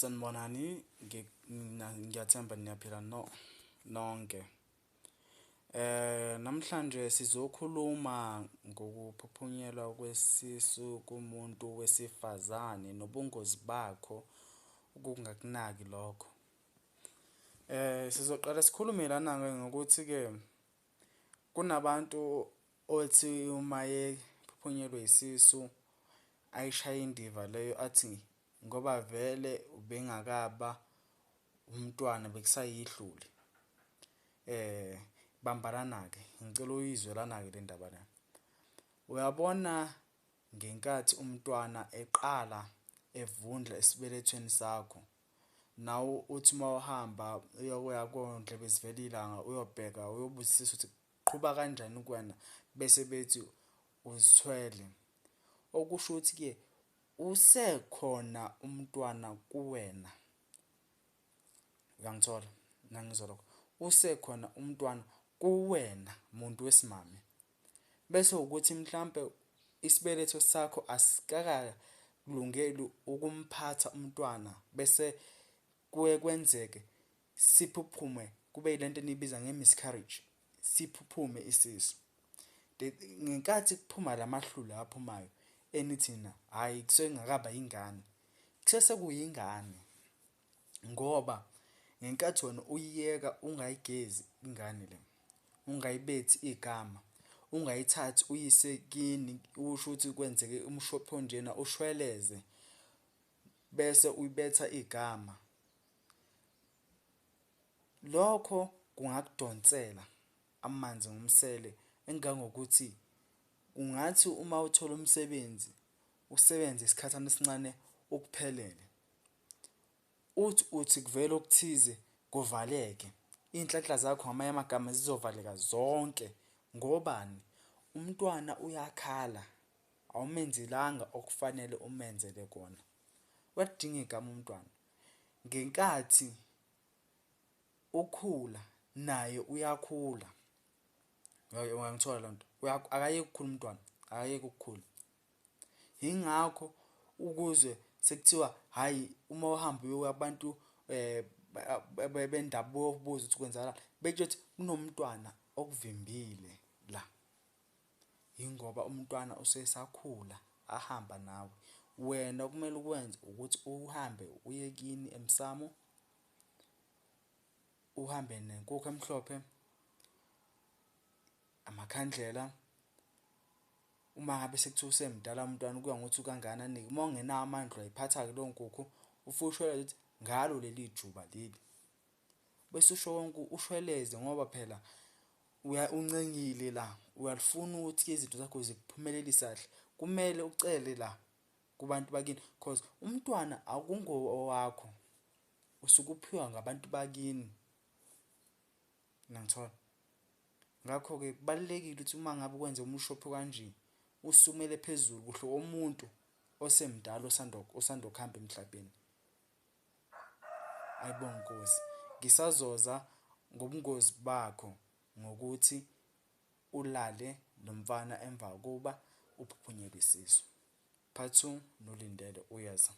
Sanibonani, ngiyathemba niyaphila nonke. Namhlanje sizokhuluma ngokuphuphunyelwa kwesisu kumuntu wesifazane nobungozi bakho ukungakunaki lokho. Sizoqala sikhulume lana-ke ngokuthi-ke kunabantu othi uma ephuphunyelwe isisu ayishaye indiva leyo athi ngoba vele ubengakaba umntwana bekusayihlule. Bambalana-ke, ngicela uyizwe lana-ke le ndaba le. Uyabona ngenkathi umntwana eqala evundla esibelethweni sakho, nawe uthi uma uhamba uyokuya kondlebe zivela ilanga uyobheka uyobuzisisa ukuthi qhuba kanjani kuwena, bese bethi uzithwele. Okusho ukuthi-ke usekhona umntwana kuwena. Uyangithola? Nangizwa lokho. Usekhona umntwana kuwena muntu wesimame. Bese ukuthi mhlambe isibeletho sakho asikakakulungeli ukumphatha umntwana, bese kuye kwenzeke siphuphume kube ilento enibiza nge-miscarriage, siphuphume isisu. Ngenkathi kuphuma lamahlule aphumayo enithina hayi kusengakaba ingane, kusekuyingane ngoba ngenkathi wena uyiyeka ungayigezi ingane le, ungayibethi igama, ungayithathi uyise kini usho ukuthi kwenzeke umshopho njena ushweleze bese uyibetha igama, lokho kungakudonsela amanzi ngomsele. Engangokuthi ungathi uma uthola umsebenzi usebenze isikhathana esincane ukuphelele, uthi kuvela okuthize kuvaleke iy'nhlanhla zakho ngamanye amagama zizovaleka zonke. Ngobani? Umntwana uyakhala, awumenzelanga okufanele umenzele kona, uyadinga igama umntwana. Ngenkathi ukhula naye uyakhula. Uyangithola loo nto? Akayeki ukukhula umntwana, akayeki ukukhula. Yingakho ukuze sekuthiwa hhayi uma uhamba uyoka abantu bendabuko bokubuza ukuthi kwenzakalani, betsho ukuthi kunomntwana okuvimbile la. Yingoba umntwana usesakhula ahamba nawe. Wena okumele ukwenze ukuthi uhambe uye kini emsamo, uhambe nenkukhu emhlophe, amakhandlela. Uma ngabe sekuthiwa usemdala umntwana kuya ngokuthi ukangakanani, uma ungenawo amandla uyayiphatha-ke leyo nkukhu ufushwele ukuthi ngalo leli juba leli, bese usho wonke ushweleze ngoba phela uncengile la, uyalifuna ukuthi izinto zakho zikuphumelelise kahle. Kumele ucele la kubantu bakini cause umntwana akungowakho, usuke uphiwa ngabantu bakini. Ngangithola? Ngakho-ke kubalulekile ukuthi uma ngabe ukwenze umshopho kanje usumele phezulu kuhle komuntu osemdala osanda kuhamba emhlabeni. Ayibonge Nkosi. Ngisazoza ngobungozi bakho ngokuthi ulale nomfana emva kuba uphuphunyelwe isisu. Part 2 nolindele uyeza.